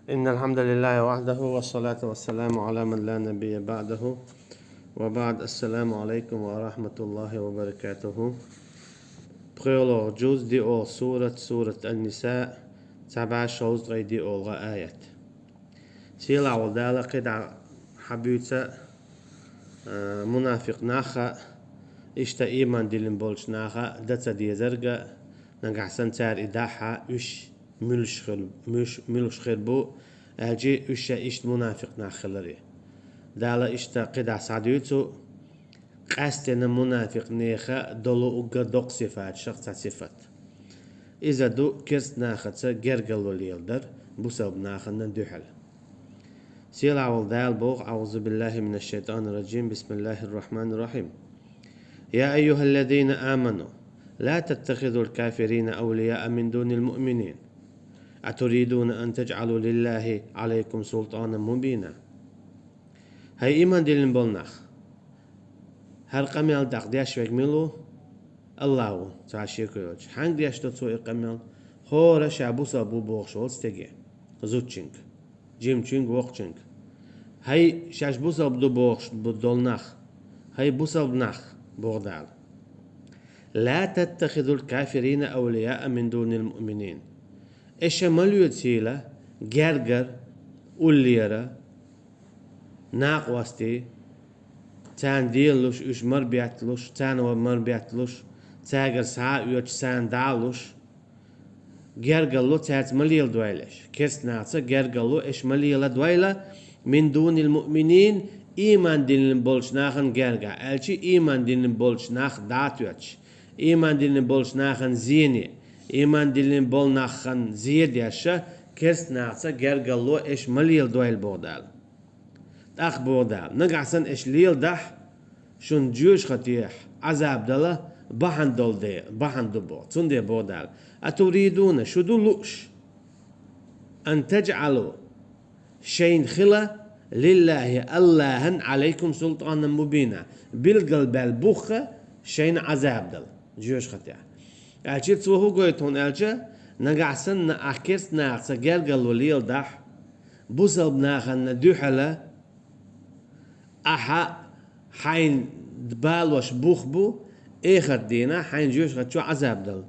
إن الحمد لله وحده والصلاة والسلام على من لا نبي بعده وبعد. السلام عليكم ورحمة الله وبركاته. بخير جوز دي أول سورة النساء 17 دي أول آيات سيلا ودالا قد حبيوتا منافق ناخا إشتا إيمان ديلن بولش ناخا دتا دي زرقا نقعسن تار إداحا ملش خربو أجي إشتا إشت منافق ناخلري دالا إشتا قد سعديوتو قاستنا منافق نيخا دولو أقا دوق صفات شخصة صفات إذا دو كرس ناختا جرقل وليلدر بسبب ناخنا ندوحل سيل عوال دال بوغ. أعوذ بالله من الشيطان الرجيم. بسم الله الرحمن الرحيم. يا أيها الذين آمنوا لا تتخذوا الكافرين أولياء من دون المؤمنين أتريدون أن تجعلوا لله عليكم سلطانا مبينا. هاي إيمان ديلن بولناخ هر قميل داق دياش ويكملو الله تعشيكو يوج حانك دياش تتسوء قميل هورا شابو سابو بوغشول ستيجي زوتشنك جيمچينگ وقچنگ هاي شاش بوسل بدو بوغش بدولناخ هاي بوسل بناخ بوغدال. لا تتخذوا الكافرين أولياء من دون المؤمنين. إيش مليو تسيلا جرجر أوليرا ناق واستي تان ديلوش إيش مربياتلوش تان ومربياتلوش تاجر ساعة يوش سان دالوش جرجلو تاعت مليل دويلش كرس ناعتة جرجلو إيش مليل دويلة من دون المؤمنين إيمان دين بولش ناخن جرجع ألشي إيمان دين بولش ناخ داتوش إيمان دين بولش ناخن زيني إيمان دين بول ناخن زيد ياشا كرس ناعتة جرجلو إيش مليل دويل بودال أخ بودال نقعسن إيش ليل دح شون جوش خطيح عذاب دلا بحن دول دي بحن دبو تندي بودال. أتريدون شدولوش أن تجعلوا شين خلا لله الله عليكم سلطانا مبينا بالقلب البخة شين عذاب دل جوش خطيح ألشي تسوهو قويتون ألشي نقعسن أحكيرس ناقصة قلقل وليل دح بوصل بناخن دوحلة أحا حين دبال وش بوخبو إيخر دينا حين جوش خطشو عذاب دل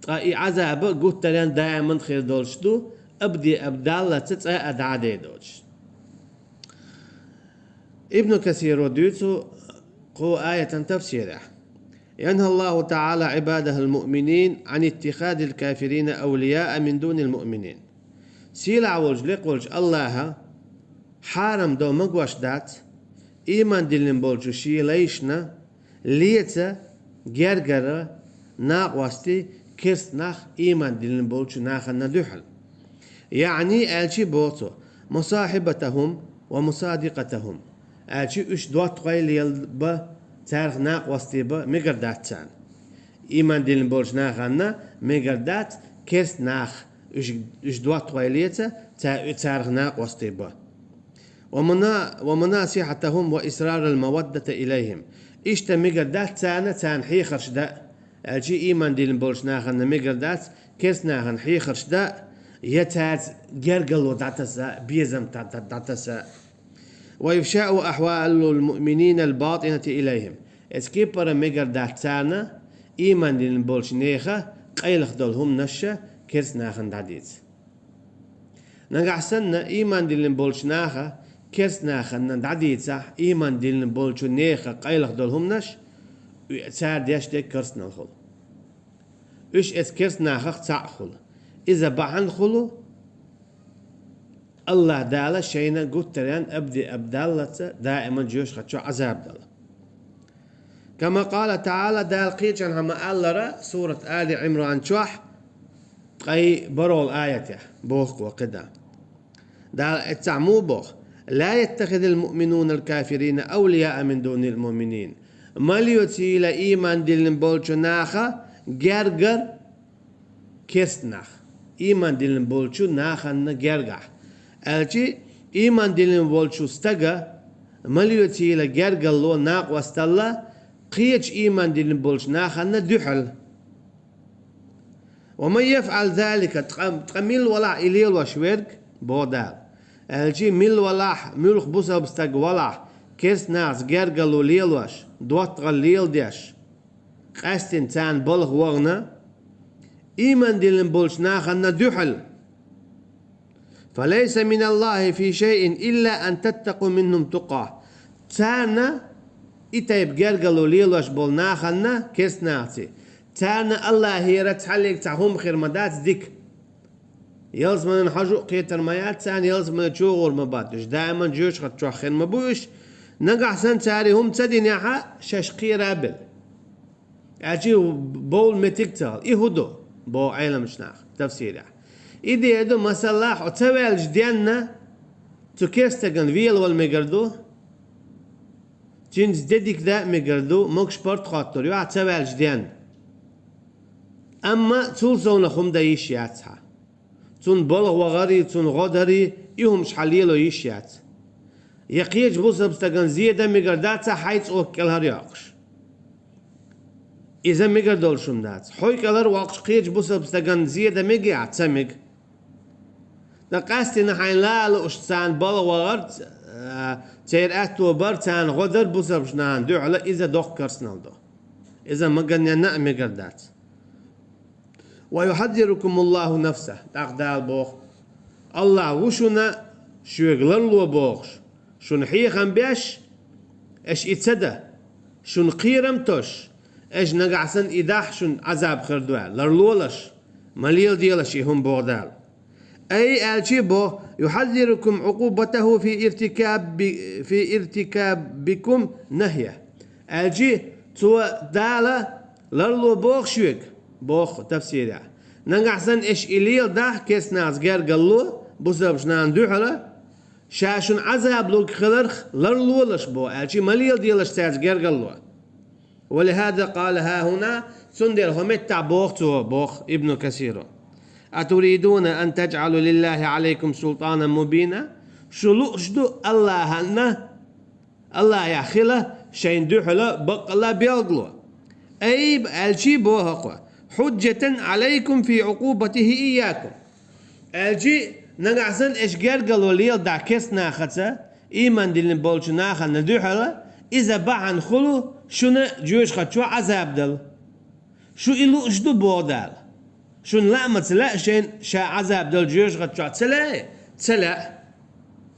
اي عذاب قلت لان دائما خير دولشتو ابدي ابدال تتسا ادعادي دولش. ابن كثير وديتو قو آية تفسيره ينهى الله تعالى عباده المؤمنين عن اتخاذ الكافرين أولياء من دون المؤمنين. سيلا ولج الله حارم دو مقوش دات إيمان دلن بولجو شي ليشنا ليتا جرجر ناقواستي كرس ناخ إيمان دلن بولش ناخن ندوحل يعني ألشي بوتو مصاحبتهم ومصادقتهم ألشي إش دوات قيل يلبا تارخ ناق وستيبا مقردات تان إيمان دلن بولش ناخن مقردات كرس ناخ إش دوات قيليتا تارخ ناق وستيبا ومناصحتهم وإسرار المودة إليهم إشتا مقردات تان حيخرش دا ألشي إيمان ديلن بولش ناخن مقردات كيس ناخن حيخرش دا يتات جرقلو داتسا بيزم داتسا وإفشاء أحوال المؤمنين الباطنة إليهم اسكيبر مقردات تانا إيمان ديلن بولش نيخا قيلخ دولهم نشا كيس ناخن داديت نقعسن إيمان ديلن بولش ناخا كيس ناخن داديت صح إيمان ديلن بولش نيخا قيلخ دولهم نش سار ديشتك كرسنا الخل إيش إسكرسنا خخ تعخل إذا بعن خلو الله دالا شينا قلت لان أبدي أبدالة دائما جوش خدشو عذاب دالا كما قال تعالى دال قيتشان هما قال لرا سورة آل عمران شوح قي برول آيته بوخ وقدا دال اتعمو بوخ لا يتخذ المؤمنون الكافرين أولياء من دون المؤمنين مليوتي لا إيمان دلن بولشو ناخا جرجر كيسناخ إيمان دلن بولشو ناخا نجرجح ألشي إيمان دلن بولشو استجا مليوتي لا جرجر لو ناق واستلا قيتش إيمان دلن بولش ناخا ندحل ومن يفعل ذلك تقميل ولا إليل وشويرك بودال الجي ميل ولاح ملخ بوسا بستق ولاح كيس ناس جرجلو ليلوش دوت غليل ديش قاستن تان بلغ وغنا إيمان دلن بولش ناخنا دحل فليس من الله في شيء إلا أن تتقوا منهم تقاه تانا إتايب جرجلو ليلوش بول ناخنا كيس ناسي تانا الله هي تحلق تعهم خير مدات ذيك يلز من حجو قيتر مايات تان يلز من تشوغور مباتش دائما جوش خد خير مبوش نقع سن تاري هم تدين يحا ششقي رابل أجي بول متكتال إهدو بو عالم شناخ تفسير يعني إذا يدو مسلاح وتوال جدينا تكيستغن ويل والمقردو جنس ديدك ذا مقردو موكش بارت خاطر يوع توال جديان أما تول زونا خم دا يشياتها تون بلغ وغري تون غدري إيهم شحليلو يشيات يقيج بوسا بستغن زيادة مقرداتا حيث اوكلها رياقش إذا مقردول شمدات حوي كالر واقش قيج بوسا بستغن زيادة مقي عتسمق نقاستي نحين لا لأشتسان بلغ وغرد تير أتو برتان غدر بوسا بشنان دو على إذا دوخ كرسنال دو إذا مقرن ينا مقردات ويحذركم الله نفسه تقدال بوخ الله وشنا شوغلر لو بوخش شون حيخن بيش اش اتسدى شون قيرم توش اش نقعسن إداح شون عذاب خردوال لرلولش مليل ديالش هم بودال أي الشي بو يحذركم عقوبته في ارتكابكم نهيه الجي تو دالا لرلو بوخ شوك بوخ تفسير نقعسن اش إليل ده كيس ناس غير قلو بسبب شنان دوحلا شاشون عذاب لوك خلرخ لرلولش بو الشي مليل ديالش تاج غير قلو ولهذا قال ها هنا سندر همت بوخ تو بوخ ابن كثير أتريدون أن تجعلوا لله عليكم سلطانا مبينا شلو الله هنا الله يخلا شين دوحلا بق الله بيغلو أي الشي بوهقوا حجة عليكم في عقوبته إياكم الجي نقعسن إيش قالوا ليل دا كيس ناخذه إيمان دلن بولش ناخذ ندوحلا إذا بعن خلو شنو جوش خد شو عذاب دل شو إلو إشدو بودال شون لا ما تلا شين شا عذاب دل جوش خد شو تلا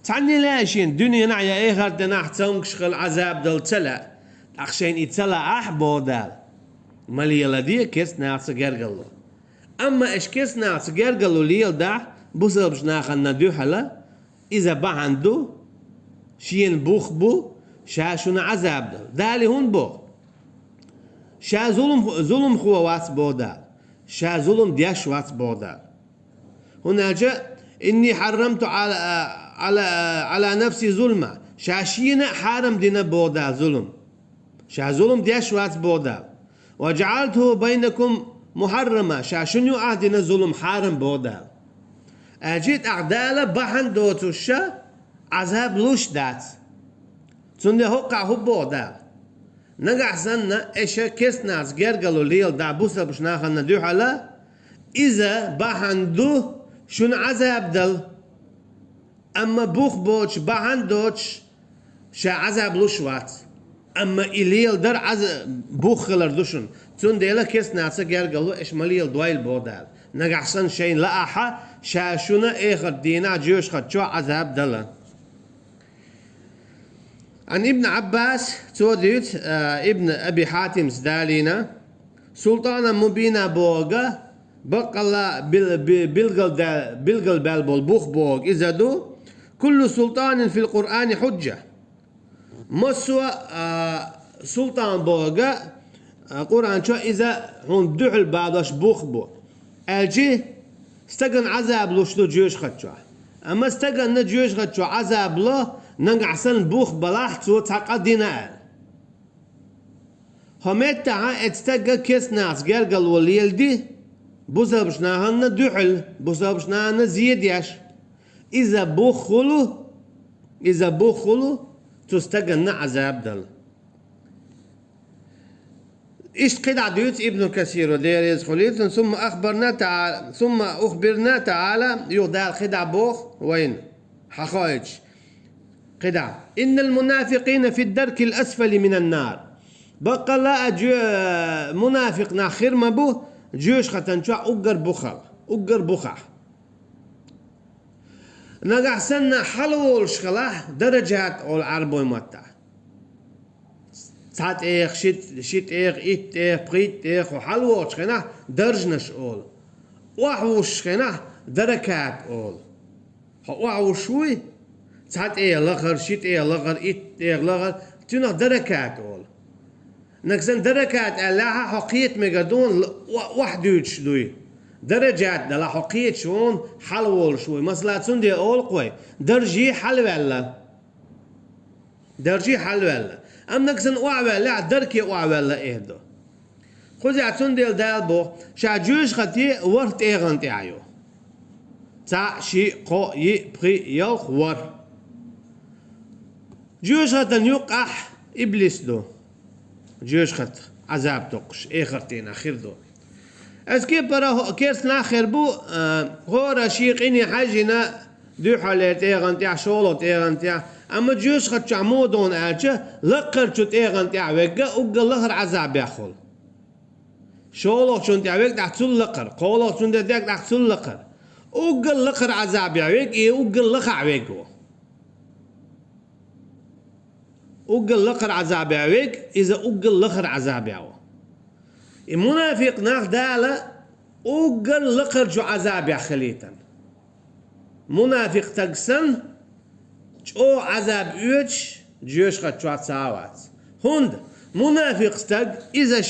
تعني لا شين دنيا نعيا إيه خرد نحتهم شغل عذاب دل تلا أخشين يتلا أح بودال مالي لدي كيس ناس قرقلو أما إيش كيس ناس قرقلو ليل دا بوسبش ناخذ ندوحلا إذا بعندو شين بوخ بو شا شون عذاب دل دالي هون بو شا ظلم خوات بودا شا ظلم دياش وات بودا هنا جاء إني حرمت على نفسي ظلمة شاشينا حرم دينا بودا ظلم شا ظلم دياش وات بودا وجعلته بينكم محرمة شاشنيو عهدنا ظلم حرم بودا أجيت أعدالة بحن دوتو الشا عذاب لوش دات تندي هقع هو بودا نقع سنة إيشا كيس ناس قرقلو ليل دعبوسا بشناخا ندوح على إذا بحن دو شون عذاب دل أما بوخ بوش بحن دوش شا عذاب لوشوات أما إليل در عذاب بوخ خلر دوشن تندي لا كيس ناس قرقلو إيش مليل دوائل بودا نقع سن شين لأحا شا شونا إيخر دينا جيوش خد شو عذاب دل عن ابن عباس توديت ابن أبي حاتم سدالينا سلطانا مبينا بوغا بق الله بلغل بالبول بوخ بوغ إذا دو كل سلطان في القرآن حجة مسوى سلطان بوغا قرآن شو إذا هون دحل بعضش بوخ بو أجي استقن عذاب لوشلو جيوش خدشو أما استقن نجيوش خدشو عذاب له نقعسن بوخ بلاح تو تقدينا همت تعا اتستقى كيس ناس قرقل والليل دي بوزبش ناهن دحل بوزبش ناهن زيديش إذا بوخلو تستقى عذاب دل إيش قطع ديوت ابن كثير ودير يزخليت ثم أخبرنا تعالى يغدى الخدع بوخ وين حقائج قدع إن المنافقين في الدرك الأسفل من النار بقى لا منافق ناخر ما بو جوش ختنشع أقر بخل نقع سنة حلول شخلاه درجات أول عربوي متى ساعت إيخ شيت إيخ إيت إيخ بريت إيخ وحلول شخنا درجنش أول وحوش شخنا دركات أول وحوشوي ساعت إيه لغر شيت إيه لغر إيت إيه لغر تنو دركات أول نكسن دركات ألاها حقيت مقدون وحدوش دوي درجات دلا حقيت شون حلول شوي مثلا تندي أول قوي درجي حلولا أم نكسن وعولا دركي وعولا إيه دو خذ تندي الدالبو شاجوش خطي ورت إيغان تعيو تا شي قو ي بري يلخ ور جوش خطن يقع إبليس دو جوش خط عذاب توقش إخرتين أخير دو از كي برا كيرس ناخر بو هو رشيق إني حاجنا دو حالات إيغان تاع شولوت إيغان تاع أما جوش خط شعمودون آجه لقر شوت إيغان تاع وقا وقا لهر عذاب ياخل شولوت شون تاع وقا تحصل لقر قولوت شون تاع تحصل لقر وقا لقر عذاب ياويك إيه وقا لقع ويقو وقل لقر عذاب ياويك إذا وقل لقر عذاب ياو المنافق ناخ دالة وقل لقر جو عذاب يا خليتا منافق تقسن جو عذاب يوش جوش خد شو عتساوات هند منافق تق إذا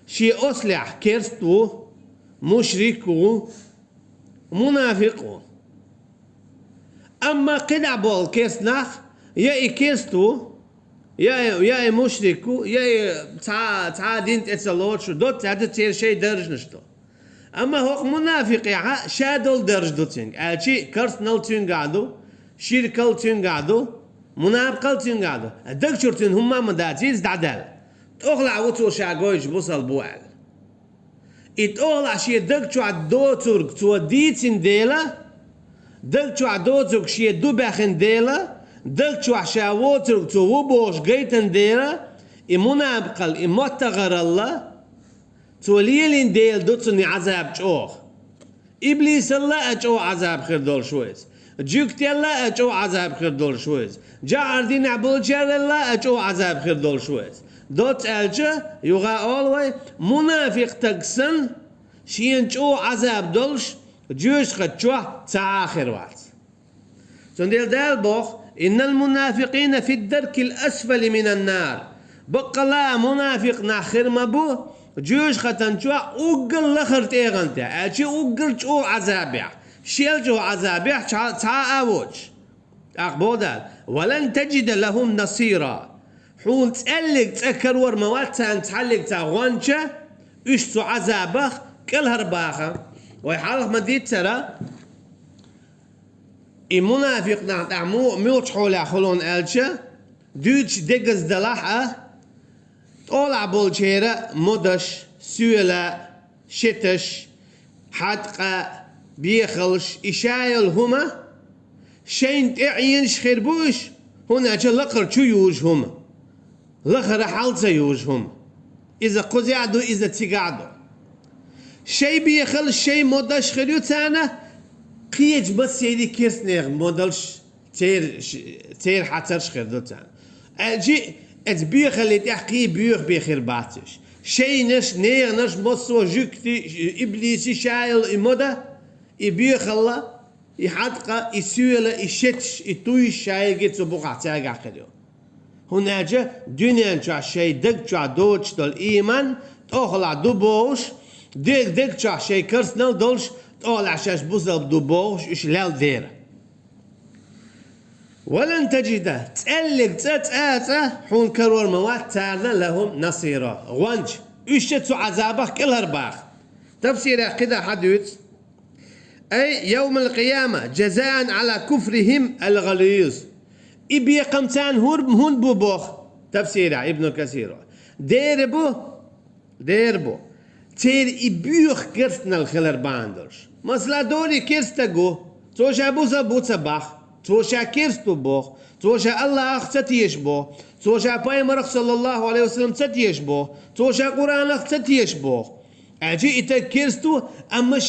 شي أصلح كيرستو مشركو منافقو أما قدع بول كيرس ناخ يا كيرستو يا مشركو يا تا دين تسلوتش دوت هذا تصير شيء درج نشتو اما هو منافق يا شادل درج دوتين الشي كرس نلتين قعدو شركلتين قعدو منافقلتين قعدو الدكتورتين هما مداتيز دعدل تغلع وتو شاغويج بوصل بوعل اتغلع شي دكتور عدوتور توديتين ديلا دكتور عدوتور شي دو باخن ديلا دلتو عشاوتر توبوش جيتن ديرا منافقل متغر الله توليلين ديل دوتني عذاب جوخ إبليس الله أجو عذاب خير دول شويز جوكت الله أجو عذاب خير دول شويز جاردين عبول جار الله أجو عذاب خير دول شويز دوت ألجا يغا أولوي منافق تقسن شين جو عذاب دولش جوش خد جوه تآخر وقت تنديل دال بوخ إن المنافقين في الدرك الأسفل من النار بقى لا منافق ناخر مبو جوش ختن شو أقل لخرت إيغانتا أشي أقل شو عذابيع شيل جو عذابيع تا أوج أقبودا ولن تجد لهم نصيرا حون تسألك تأكر ورموات تحلق تاغوانشا إشتو عذابخ كل هرباخا ويحالك مديد ترى المنافق نعطع موت حول خلون ألشة دوتش دقز دلاحة طولع بولشيرة مدش سيولة شتش حدقة بيخلش إشايل هما شين تعينش خربوش هنا لقر شو يوج هما لقر حالته يوج هما إذا قزعدو إذا تقعدو شي بيخلش شي مدش خريو تانا قيج بس يدي كيرسنير مودلش تير حترش خير دوتان أجي أتبيخ اللي تحكي بيخ بخير باتش شيء نش نير نش مصو جكتي إبليسي شايل إمدا يبيخ الله يحدق يسويله يشتش يتوي شايل جت سبوق عتاق عقليو هنا جا دنيا جا شيء دق جا دوتش دل إيمان تأخلع دوبوش دق جا شيء كرسنال دولش أول عشاش بوزل بدوبوش إيش لال ديره ولن تجد تألق تأتأتأ حون كرور موات تارنا لهم نصيرا غوانج إيشتسو عذابه كل هرباخ تفسير كده حديث أي يوم القيامة جزاء على كفرهم الغليظ إبي قمتان هون بوبوخ تفسير ابن كثير دير بو ديربو تير إبيوخ كرستنا الخلر باندرش مثلا دوري كرستاغو توشا بوزا بوتسا باخ توشا كرستو بوخ توشا الله أخ تتيش بو توشا بايمرخ صلى الله عليه وسلم تتيش بو توشا قرآن أخ تتيش بو أجي إتا كرستو أما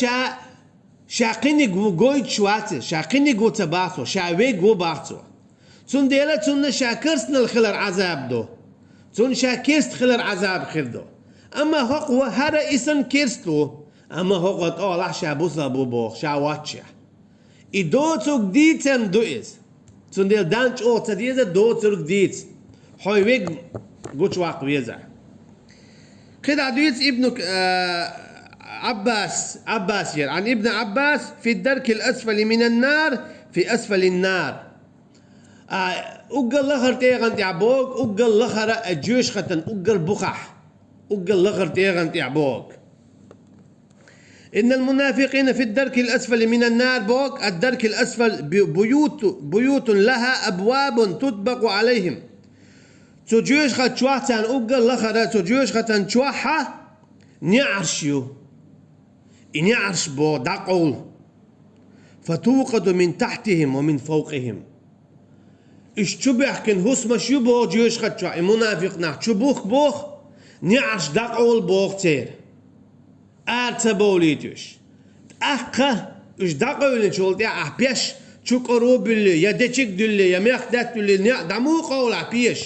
شاقيني قوي شواتي شاقيني قو تباطو شاوي قو باطو تون ديلا تون شاكرستنا الخلر عذاب دو تون شاكرست خلر عذاب خردو أما هو هذا إسن كرستو أما هو قد الله شابوسا بوبوخ شاواتشا إدو توك ديتن دو إز تون ديل دانش أو تديزة دو توك ديت حوي ويق قوش واق ويزا كده عدويت ابن عباس عن ابن عباس في الدرك الأسفل من النار في أسفل النار أقل لخر تيغن تعبوك أقل لخر الجيوش ختن أقل بخح أقل لخر تيغن تعبوك إن المنافقين في الدرك الأسفل من النار بوك الدرك الأسفل بيوت لها أبواب تطبق عليهم تجيوش خت شوحتان أقل لخر تجيوش ختن شوحة نعرشيو نعرش بو دقول فتوقد من تحتهم ومن فوقهم اشتبه كن هسما شو بو جيوش خت شوحة منافق نح شبوخ بوخ نعرش دقول بوخ تير بوليتوش أخا إش دقولين شولتي أحبيش شو قروب اللي يا دتشك دلي يا ميخدات اللي دمو قول أحبيش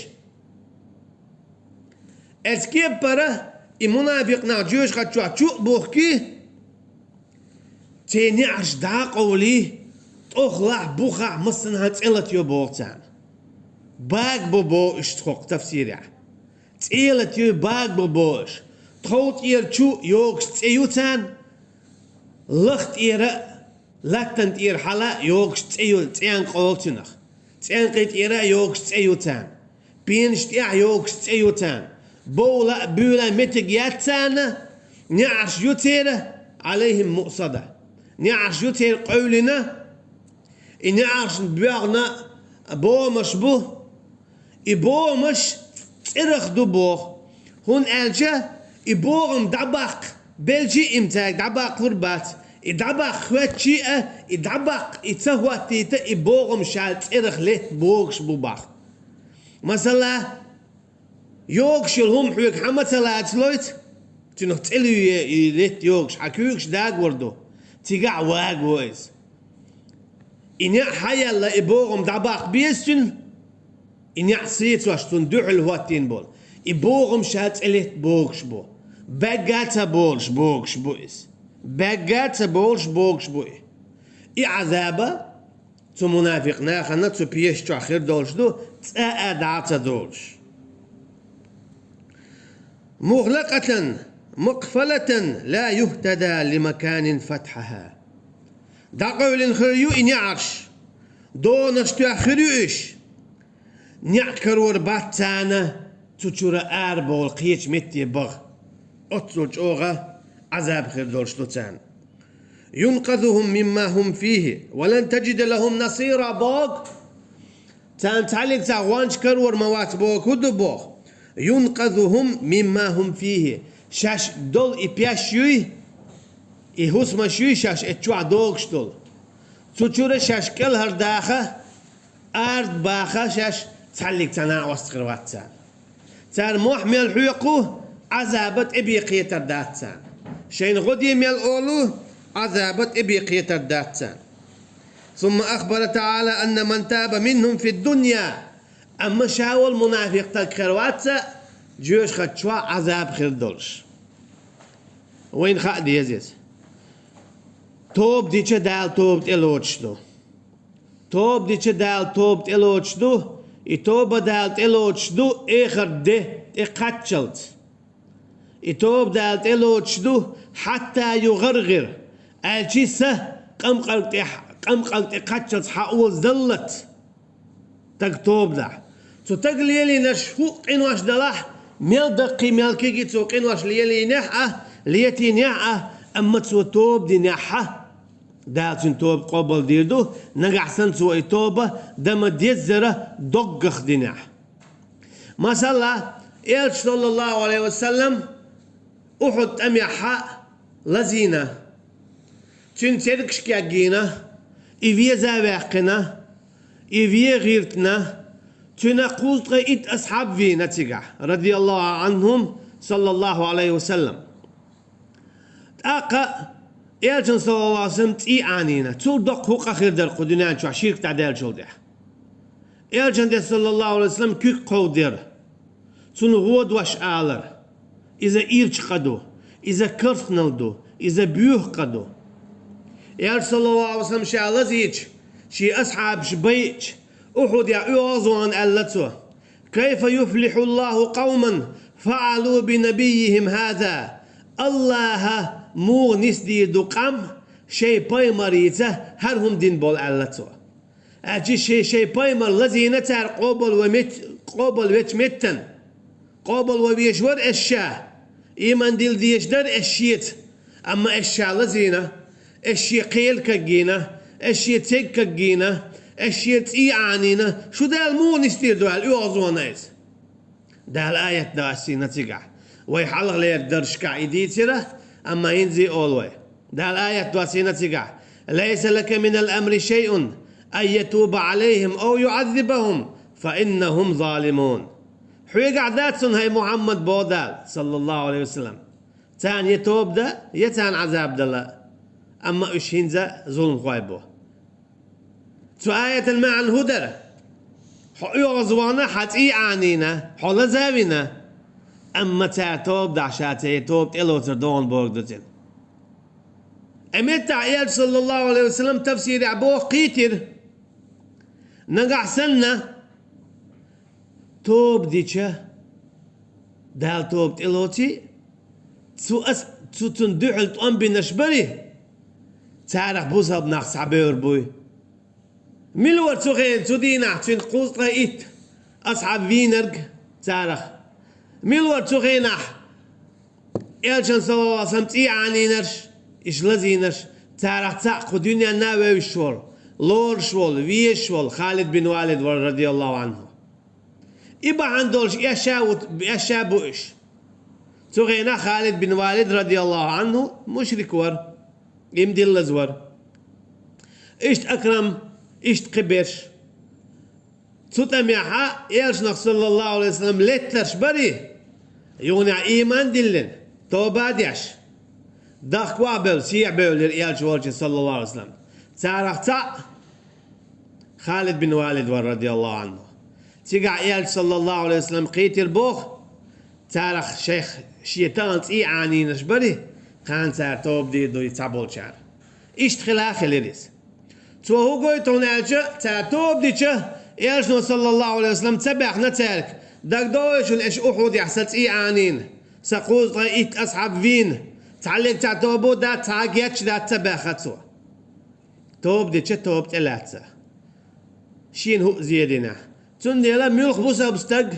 اسكيب برا المنافق نعجوش قد شو بوخكي تيني عش دقولي تخلع بوخع مصنها تقلت يو بوختان باق بوبو إش تخوق تفسيري تقلت يو باق بوبوش تخوت إير شو يوكس تيوتان لخت إيرا لكتن إير حلا يوكس تيول تيان قوتنخ تيان قيت إيرا يوكس تيوتان بينش تيع يوكس تيوتان بولا بولا متقياتان نعش يوتير عليهم مؤصدة نعش يوتير قولنا نعش بيغنا بو مشبوه إبو مش ترخ دبوخ هون ألجا إبوغم دبق بلجي إمتاك دبق قربات إدبق خواتشيئة إدبق إتسهواتيتا إبوغم شالت إرخ ليت بوغش بوباخ مثلا يوغش الهم حويك حما تلات لويت تنو تلو يليت يوغش حكيوكش داق وردو تيقع واق ويز إنيا حيا لا إبوغم دبق بيستن إنيا سيت واشتون دوحل هواتين بول إبوغم شالت إليت بوغش بو بقاتا بولش بوغش بويس بقاتا بولش بوغش بوي إي عذابة تو منافق ناخنا تو بيش تو آخر دولش دو تأدعتا دولش مغلقة مقفلة لا يهتدى لمكان فتحها دقول خريو إن يعرش دونش تو آخريوش نعكرور باتانا تشورا أربول قيش متي بغ أطلج أوغا عذاب خير دولش لتان ينقذهم مما هم فيه ولن تجد لهم نصيرا بوغ تان تعلق تاغوانش كرور موات بوغ هدو بوغ ينقذهم مما هم فيه شاش دول إبياشيوي إهوس ماشيوي شاش اتشوع دوغش دول تشورا شاش كل هرداخة أرد باخة شاش تعلق تانا وستخر واتسان تان محمي الحيقو عذابت إبيقية ترداتسان شين غدي ميل أولو عذابت إبيقية ترداتسان ثم أخبر تعالى أن من تاب منهم في الدنيا أما شاول منافق تلكرواتسا جيوش خدشوا عذاب خير دولش وين خاد يزيز توب ديچه دال توب تلوچدو توب ديچه دال توب تلوچدو توب دال تلوچدو إخر ده إقاتشلت توب دال تلوچدو حتى يغرغر الجيسة قم قلت إقاتشلت حاول زلت تكتوب ده تقليلي نشفوق إنواش دلاح ميل دقي ميل كيكي تسوق إنواش ليلي نحة ليتي نحة أما تسو توب دي نحة دالتين توب قبل ديردو نقع سنسو توبة دم ديزرة دقخ دي نحة مثلا إيش صلى الله عليه وسلم أحد أم يحا لزينة تنتركش كاجينا إذا زاوقنا إذا غيرتنا تنقوز غيت أصحاب فينا تجع رضي الله عنهم صلى الله عليه وسلم أقا إلجن صلى الله عليه وسلم تي عنينا تصدق حق آخر در قدنا شو عشيرك تعدل جودة إلجن صلى الله عليه وسلم كي قودر تنغود وش آلر إذا إيرج قدو إذا كرف نلدو إذا بيوه قدو إلجن صلى الله عليه وسلم شاء لزيج شي أصحاب شبيج أحد يعوزون ألتو كيف يفلح الله قوما فعلوا بنبيهم هذا الله مو نسدي دقام شيء بايمريته هرهم دين بول ألتو أجي شيء بايمر الذين تار قبل ومتن قبل وبيشور الشاه إيمان ديل ديشدر الشيت أما الشاه الذين الشي قيل كجينا الشي تك كجينا الشي تي عنينا شو ده المو نستير دوال يوازون ناس ده الآية داسينا تيجع ويحلق لي الدرش كعيدي ترى أما ينزي أولوي ده الآية داسينا تيجع ليس لك من الأمر شيء أن يتوب عليهم أو يعذبهم فإنهم ظالمون حيقع ذاتسن هاي محمد بودال صلى الله عليه وسلم تان يتوب ده يتان عذاب ده أما أشهنزا ظلم خايبه تو آية المعنى هدر يغزوانا حتى عنينا حول زاوينا أما تعتوب دعشاتي توب إلو تردون بوغدتين أمت عيال صلى الله عليه وسلم تفسير عبوه قيتر نقع سنة توب ديشة دال توب إلوتي تو تندحل تقوم بنشبري تعرف بوزها بنقص عبير بوي ملور تغين تدينا تنقوز رأيت أصحاب فينرج تعرف ملور تغينا إلشان صلى الله عليه وسلم تي عنينرش إيش لزينرش تعرف تعقو دنيا ناوي وشول لور شول ويشول خالد بن والد رضي الله عنه إبا عندولش يشا بوش تغينا خالد بن والد رضي الله عنه مشرك ور يمدي اللزور إيش أكرم إيش قبرش تتميحا يلشنخ صلى الله عليه وسلم لترش بري يونع إيمان دلن توبا ديش داخ وابل سيع بول يلش ورجي صلى الله عليه وسلم تعرف تا خالد بن والد رضي الله عنه تيقع يلش صلى الله عليه وسلم قيتر بوخ تعرف شيخ شيطان تي عني نشبري كان سار توب دي دو يتعبول شعر إيش تخلاخ لريس تو هو قوي تونالجا تعتوب ديشة يالشنو صلى الله عليه وسلم تبع نتارك داك دويش الإش أحد يحسد عنين سقوز رأيت أصحاب فين تعلق تعتوبو دا تعاقيتش دا تبع خطوة توب ديشة توب تلاتة شين هو زيادنا تندي لا ميلخ بوسا بستق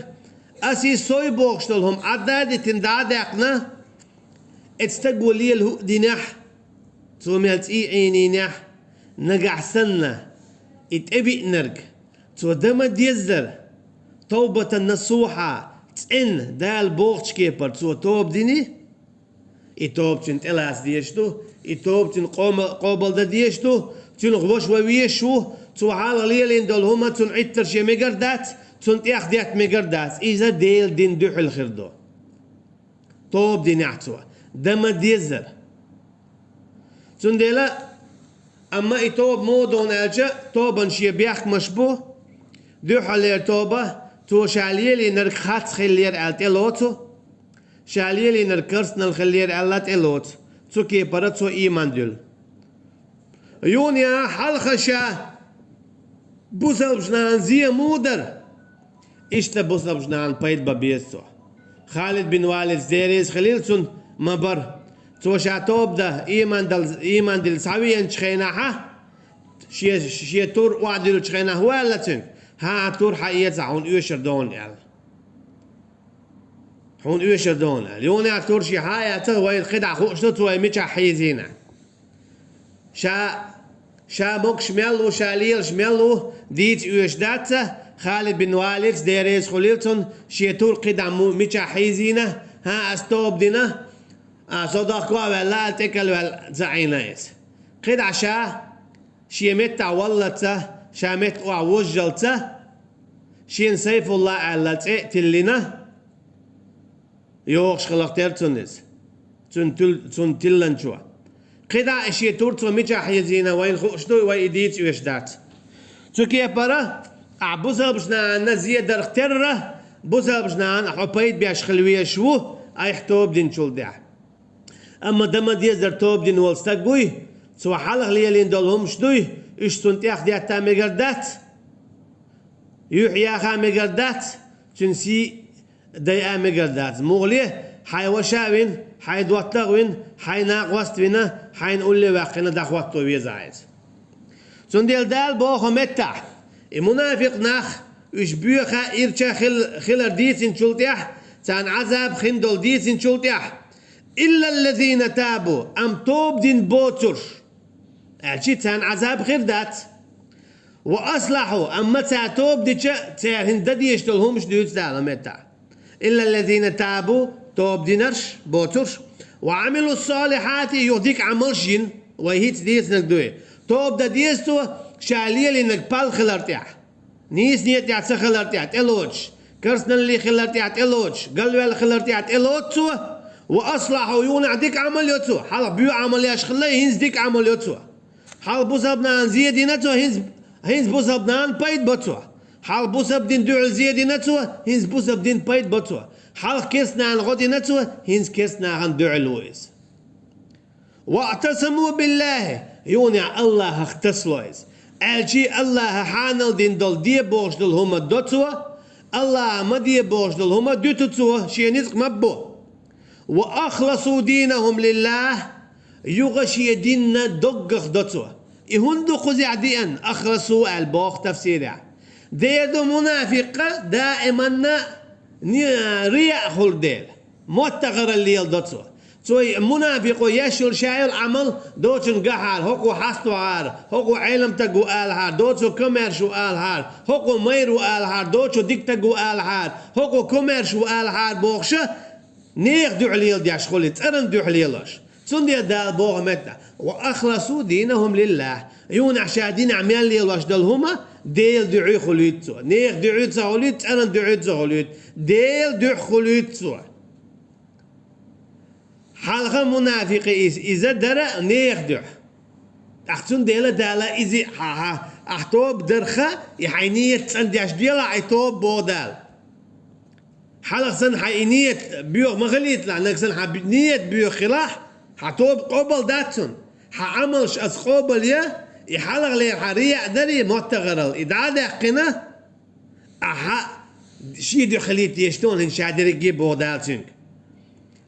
أسي سوي بوغشتلهم عدادي تندادقنا اتستقوا لي الهو دينح توميلت عينينح نقع سنة اتقبئ نرق تودما ديزر توبة النصوحة تن دال بوغش كيبر توب ديني اتوب تن تلاس ديشتو اتوب تن قوبل دا ديشتو تن غوش وويشو تو حال ليلين دول هما تن عتر شي مقردات تن تياخديات مقردات إذا ديل دين دوح الخردو توب دين اعتوا دما ديزر تن ديلا أما إتوب مودون أجا توبا شي بياخ مشبو دو حلير توبا تو شاليلي نرك خات خلير ألت إلوتو شاليلي نركرس نالخلير ألت إلوت تو كي براتو إيمان دول يونيا حلخشا بوسل بجنان زي مودر إشتا بوسل بجنان بايد بابيستو خالد بن والد زيريز خليلتون مبر تو شاتوب ده إيمان دل سويا شخيناها شي تور وعدلو شخيناه ولا تن ها تور حقيقة هون يوشر دون يعني هون يوشر دون يوني تور شي حياته وين خدع خوشت وين مش حيزينا شا مكش ملو شاليل شملو ديت يوش داته خالد بن والد ديريز خليلتون شي تور قدع مش حيزينا ها استوب دينا صدقوا ولا تكل ولا زعينايس قد عشا شيمت ولته شامت ووجلته شين سيف الله على تلنا يوخش خلقتر تنز تنتلن شو قد عشي تورت وميجا حيزينا وين خوشتو ويديت ويشدات تكيه برا عبوزبجنا نزيه درختره بوزبجنا حبيت بيش خلويه شو اي حتوب دين شولدع اما دم دي زرتوب دين ولستقوي سو حلق ليلين دولهم شدوي ايش تنتيخ دي اتا مقردات يحيا خا مقردات تنسي دايا مقردات مغليه حي وشاوين حي دواتلغوين حي ناقوستوينه حي نقول لي واقعنا دخواتو ويزايز سنديل دال بوخو متع المنافق ناخ ايش بيوخا إرشا خلر ديسين شلتيح تان عذاب خندل ديسين شلتيح إلا الذين تابوا أم توب دين بوتر أعشي تان عذاب خردات وأصلحوا أما توب دي تاهن ددي يشتلهم مش ديوت دالا متع إلا الذين تابوا توب دينرش بوتر وعملوا الصالحات يهديك عملشين وهيت ديس نقدوه توب دا ديستو شاليه لنك بال خلرتيح نيس نيت يعت خلرتيح إلوش كرسنا اللي خلرتيح إلوش قلبي خلرتيح إلوش وأصلحوا يون عديك عمل يوتو حال بيو عمل ياش خليه هنز ديك عمل يوتو حال بوسبنا زيادينتو هنز بوسبنا بايد بتو حال بوسب دين دعل زيادينتو هنز بوسب دين بايد بتو حال كيسنا عن غدينتو هنز كيسنا عن دعل ويز واعتصموا بالله يونع الله اختصلويز الجي الله حانل دين دول دي بوش دول هما دوتو الله ما دي بوش دول هما دوتو شي نزق مبو وأخلصوا دينهم لله يغشي ديننا دقخ دوتو يهندو خزع ديان أخلصوا البوخ تفسيرها ديدو منافقة دائما رياء خل ديل متغر الليل دوتو توي منافق يشل شايل عمل دوتن قحال هوكو حستو عار هوكو علم تقو آل هار دوتو كوميرشو آل هار هوكو ميرو آل هار دوتو ديك تقو آل هار هوكو كوميرشو آل هار بوخشة نيخ دو عليل دياش خليت أرن دو عليلش سندي دال بوغ متى وأخلصوا دينهم لله يون عشادين عميان ليلش دلهما ديل دعي خليتو نيخ دعي خليت أرن دعي خليت ديل دعي خليتو حلقة منافق إذا درى نيخ دعي أختون ديلا دالا إذا أحتوب درخة يحينية سندياش ديلا عيتوب بودال حلق سن حينية بيو مغليت لعنك سن حبنية بيو خلاح حتوب قبل داتسون حعملش أس قبل يا يحلق لي حريع دري متغرل إدعاء قنا شي دو خليت يشتون إن شادر يجيب بودالتين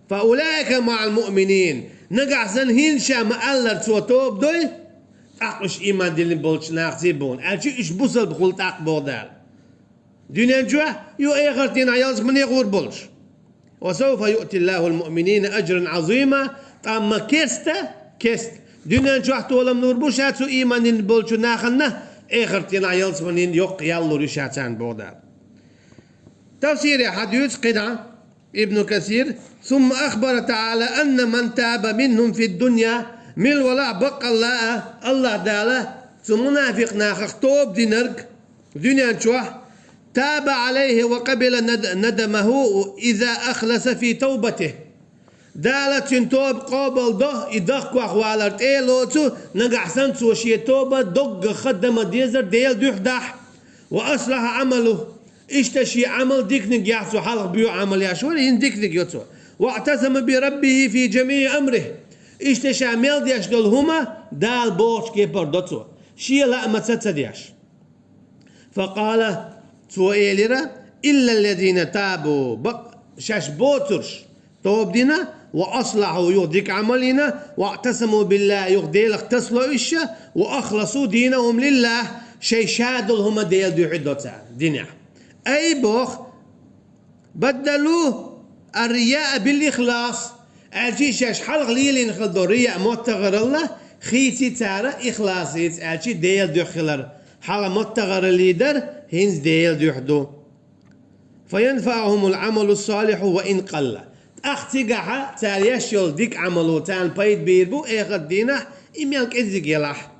فأولئك مع المؤمنين نقع سن هنشا مألر توتوب دوي أقش إيمان دلين بولش ناقزيبون ألشي إش بوصل بخلط أق بودال دنيا جوا يو اخرتين عيالك من يغور بولش وسوف يؤتي الله المؤمنين اجرا عظيما اما كست دنيا جوا تولى من وربوش هاتو ايمان بولش ناخلنا اخرتين عيالك من يق يالو رشاتان بودا تفسير حديث قدع ابن كثير ثم اخبر تعالى ان من تاب منهم في الدنيا من الولاء بقى الله داله ثم منافق ناخ توب دينرك دنيا جوا تاب عليه وقبل ندمه إذا أخلص في توبته دالت توب قابل ده يدق وحوالرت لوتو نقع سوشي توبة دق خدم ديزر ديل دح وأصلح عمله اشتشي عمل ديكنك يحسو حلق بيو عمل يشور ديكنك يوتو واعتصم بربه في جميع أمره اشتشي عمل ديش دلهما دال بوش كيبر دوتو شي لا ما تتديش فقال سوئيلرا إلا الذين تابوا شاش بوترش توب دينا وأصلحوا يهديك عملنا واعتصموا بالله يهديل اختصلوا إشا وأخلصوا دينهم لله شي شادلهم ديل دو عدوتا دينا أي بوخ بدلوه الرياء بالإخلاص ألشي شاش حلق ليلين خلدو رياء متغر الله خيتي تارا إخلاصيت ألشي ديل دو خلر حالا متغر الليدر هنز ديل دو حدو فينفعهم العمل الصالح وإن قل أختيجها تاليش يول ديك عملو تان بايد بيربو إيه دينا إيميلك إزيك يلاح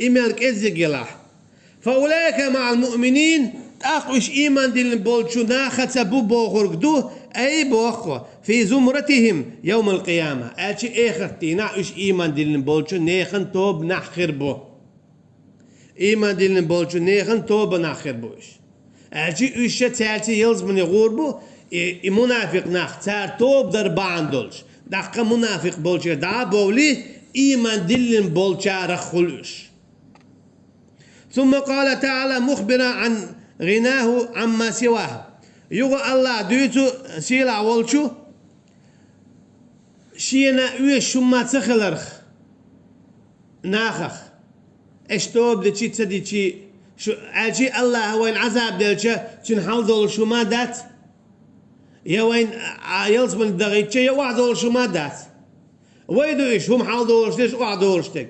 إيميلك إزيك يلاح فأولئك مع المؤمنين تأخوش إيمان دين بولشو ناخت بو غرقدو أي بوخو في زمرتهم يوم القيامة أتش إخرتي نعوش إيمان دين بولشو نيخن توب نحخر بو إيمان دين بولشو نيخن توب نحخر بوش أتش إيشة تالتي يلز من يغوربو منافق ناخ تار توب دربان دولش دقا منافق بولشو دا بولي إيمان دين بولشا رخلوش ثم قال تعالى مخبرا عن غناه عما سواه يقول الله دويتو سيلا والشو شينا ويش شما تخلرخ ناخخ اشتوب دي تسدي شي شو اجي الله وين عذاب دلشا تنحل دول شو ما دات يا وين يلز من دغيتشا يا واحد دول شو ما دات ويدو ايش هم حال دولش ليش واحد دولشتك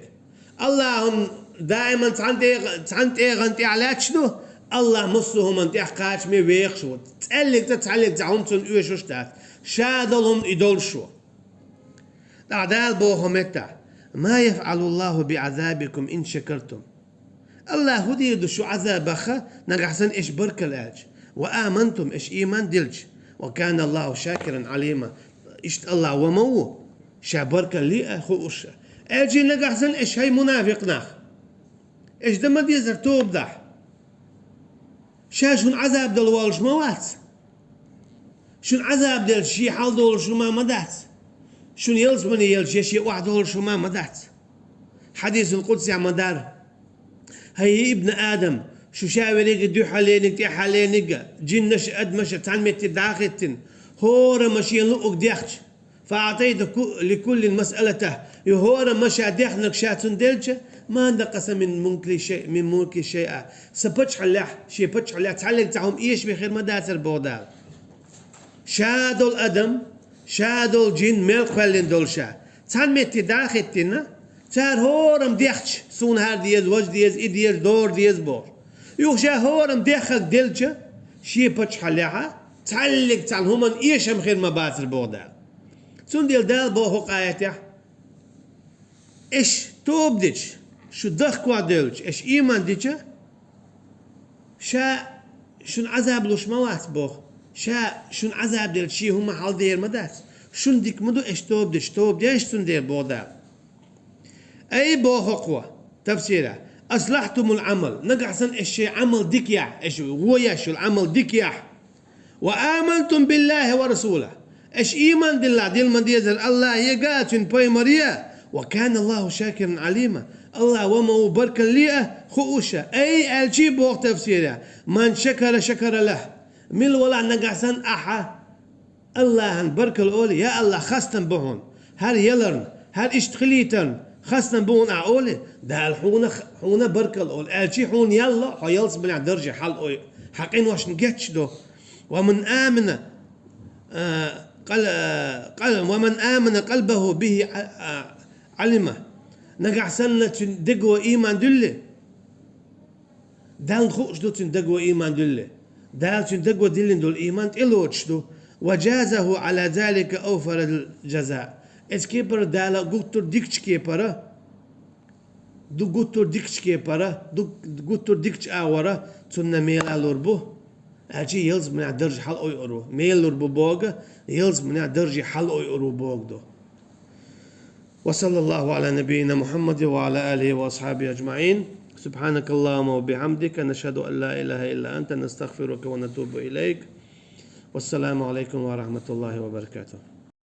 اللهم دائما تعنت ايه غنتي على شنو الله مصهم انت احقاش مي ويخشو تعلق تعهم تن ايش وشتات شادلهم يدول شو دعدال بوهم اتا ما يفعل الله بعذابكم ان شكرتم الله هدي شو عذابخ نقحسن ايش برك الاج وامنتم ايش ايمان دلج وكان الله شاكرا عليما ايش الله ومو شابرك لي اخو اجي نقحسن ايش هي منافق ناخ ايش دم ديزر توب دح شون عذاب دل والش موات شون عذاب دل شي حال دول شو ما مدات شون يلز من يلش شي واحد دول شو ما مدات حديث القدسي عن مدار هي ابن ادم شو شاوريك دو حالينك تي حالينك جنش اد مش تعمت داختن هور ماشي لوك ديختش فاعطيت لكل مسالته يهور مشى ديخنك شاتن دلشه ما نقص من ملك شيء سبتش حلاح شي بتش حلاح تعلق تعهم ايش بخير ما داتر بودال شادو الادم شادو الجن ملك خلين دولشا تعمت داختنا تار هورم ديختش سون هار ديز وج ديز ايديز دور ديز بور يوشا هورم ديخك دلجه شي بتش حلاها تعلق تعهم ايش بخير ما باتر بودال سون ديل دال بو حقايته ايش توبدش شو دخكوا دلج ايش ايمان ديجا شا شون عذاب لوش موات بوخ شا شون عذاب دل شي هم حال دير مدات شون ديك مدو ايش توبدش توب ايش سون دير بودا اي بوخ قوة تفسيره اصلحتم العمل نقحسن ايش عمل ديكيا ايش هو يا شو العمل ديكيا وامنتم بالله ورسوله ايش ايمان بالله ديل من ديزر الله يقاتن باي مريا وكان الله شاكرا عليما الله وما برك ليه خوشة أي الشي بوق تفسيره من شكر شكر له مل ولا نقصن أحا الله برك الأولي يا الله خستن بهون هل يلرن هل اشتخليتن خستن بهون أولي ده الحونة برك الأولي الشي حون يلا حيلص بنا درجة حل حقين واش نجتش دو ومن آمن ومن آمن قلبه به علمه نقع سنة دقوة إيمان دلة دال خوش دو تندقوة إيمان دلة دال تندقوة دلين دول إيمان تلوش دو وجازه على ذلك أوفر الجزاء إس كيبر دالا قطر ديكش كيبرا دو قطر ديكش كيبرا دو قطر ديكش آورا تنا ميل ألوربو أجي يلز من درج حل أوي أورو ميل لوربو بوغا يلز من درج حل أوي أورو بوغ دو وصلى الله على نبينا محمد وعلى آله وأصحابه أجمعين سبحانك اللهم وبحمدك نشهد أن لا إله إلا أنت نستغفرك ونتوب إليك والسلام عليكم ورحمة الله وبركاته.